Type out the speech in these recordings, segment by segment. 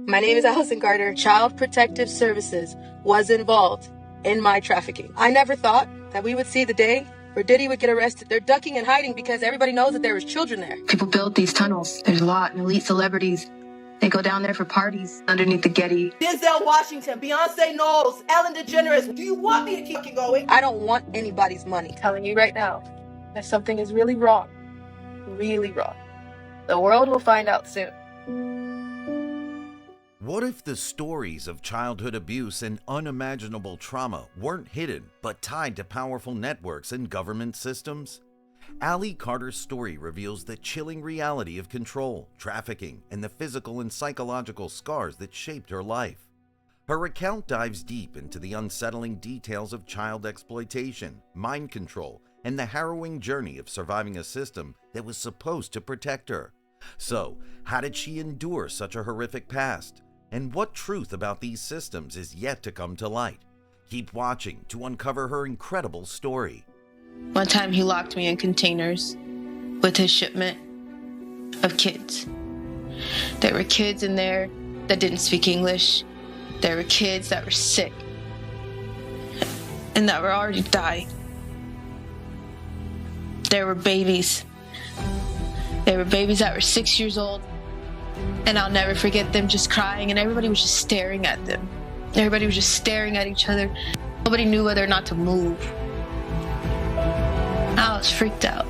My name is Allison Carter. Child Protective Services was involved in my trafficking. I never thought that we would see the day where Diddy would get arrested. They're ducking and hiding because everybody knows that there was children there. People built these tunnels. There's a lot of elite celebrities. They go down there for parties underneath the Getty. Denzel Washington, Beyonce Knowles, Ellen DeGeneres. Do you want me to keep going? I don't want anybody's money. I'm telling you right now that something is really wrong. Really wrong. The world will find out soon. What if the stories of childhood abuse and unimaginable trauma weren't hidden but tied to powerful networks and government systems? Allie Carter's story reveals the chilling reality of control, trafficking, and the physical and psychological scars that shaped her life. Her account dives deep into the unsettling details of child exploitation, mind control, and the harrowing journey of surviving a system that was supposed to protect her. So, how did she endure such a horrific past? And what truth about these systems is yet to come to light? Keep watching to uncover her incredible story. One time he locked me in containers with his shipment of kids. There were kids in there that didn't speak English. There were kids that were sick and that were already dying. There were babies. There were babies that were 6 years old. And I'll never forget them just crying, and everybody was just staring at them. Everybody was just staring at each other. Nobody knew whether or not to move. I was freaked out.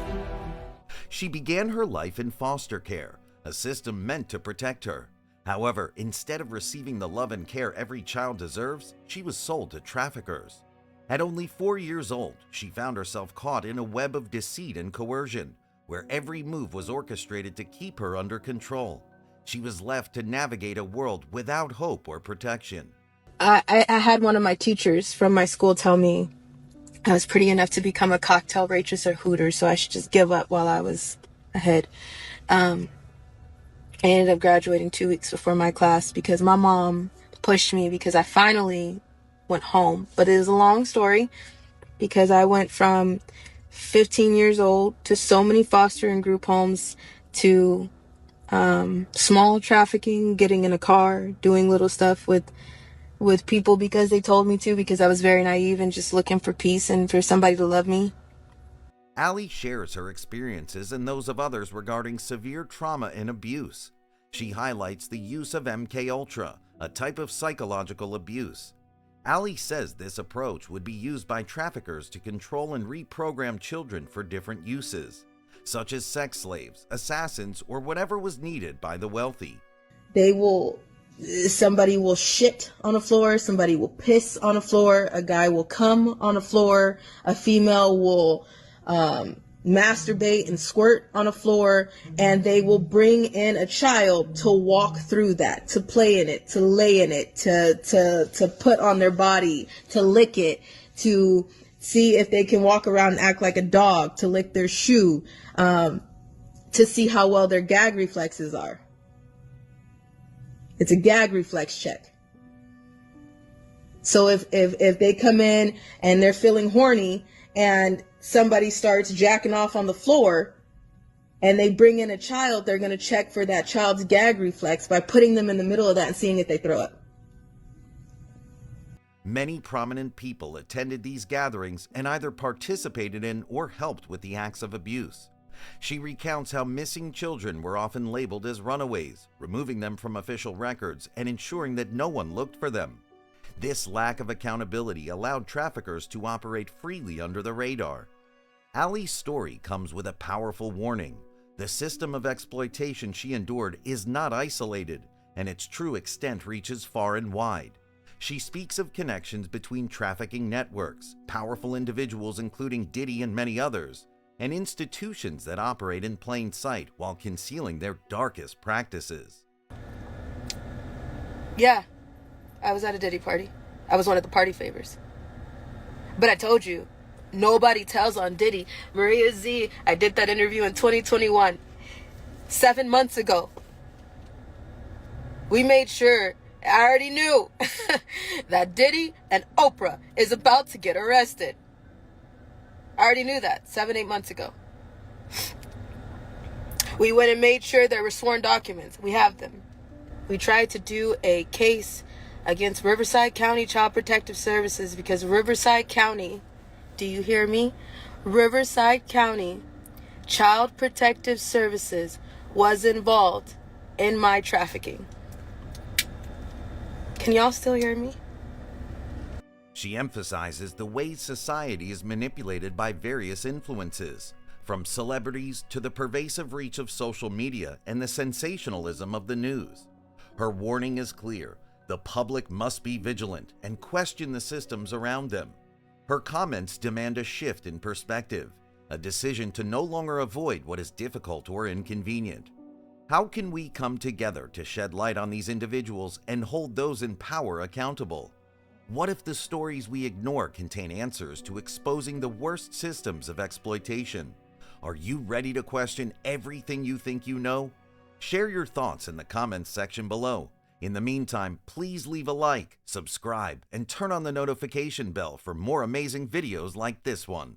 She began her life in foster care, a system meant to protect her. However, instead of receiving the love and care every child deserves, she was sold to traffickers. At only 4 years old, she found herself caught in a web of deceit and coercion, where every move was orchestrated to keep her under control. She was left to navigate a world without hope or protection. I had one of my teachers from my school tell me I was pretty enough to become a cocktail waitress or Hooters, so I should just give up while I was ahead. I ended up graduating 2 weeks before my class because my mom pushed me because I finally went home. But it is a long story because I went from 15 years old to so many foster and group homes to small trafficking, getting in a car, doing little stuff with people because they told me to, because I was very naive and just looking for peace and for somebody to love me. Allie shares her experiences and those of others regarding severe trauma and abuse. She highlights the use of MKUltra, a type of psychological abuse. Allie says this approach would be used by traffickers to control and reprogram children for different uses, such as sex slaves, assassins, or whatever was needed by the wealthy. Somebody will shit on the floor, somebody will piss on the floor, a guy will come on the floor, a female will masturbate and squirt on the floor, and they will bring in a child to walk through that, to play in it, to lay in it, to put on their body, to lick it, to see if they can walk around and act like a dog, to lick their shoe, to see how well their gag reflexes are. It's a gag reflex check. So if they come in and they're feeling horny and somebody starts jacking off on the floor and they bring in a child, they're going to check for that child's gag reflex by putting them in the middle of that and seeing if they throw up. Many prominent people attended these gatherings and either participated in or helped with the acts of abuse. She recounts how missing children were often labeled as runaways, removing them from official records and ensuring that no one looked for them. This lack of accountability allowed traffickers to operate freely under the radar. Allie's story comes with a powerful warning. The system of exploitation she endured is not isolated, and its true extent reaches far and wide. She speaks of connections between trafficking networks, powerful individuals including Diddy and many others, and institutions that operate in plain sight while concealing their darkest practices. Yeah, I was at a Diddy party. I was one of the party favors. But I told you, nobody tells on Diddy. Maria Z, I did that interview in 2021, 7 months ago. We made sure, I already knew that Diddy and Oprah is about to get arrested. I already knew that 7-8 months ago. We went and made sure there were sworn documents. We have them. We tried to do a case against Riverside County Child Protective Services because Riverside County, do you hear me? Riverside County Child Protective Services was involved in my trafficking. Can y'all still hear me? She emphasizes the way society is manipulated by various influences, from celebrities to the pervasive reach of social media and the sensationalism of the news. Her warning is clear: the public must be vigilant and question the systems around them. Her comments demand a shift in perspective, a decision to no longer avoid what is difficult or inconvenient. How can we come together to shed light on these individuals and hold those in power accountable? What if the stories we ignore contain answers to exposing the worst systems of exploitation? Are you ready to question everything you think you know? Share your thoughts in the comments section below. In the meantime, please leave a like, subscribe, and turn on the notification bell for more amazing videos like this one.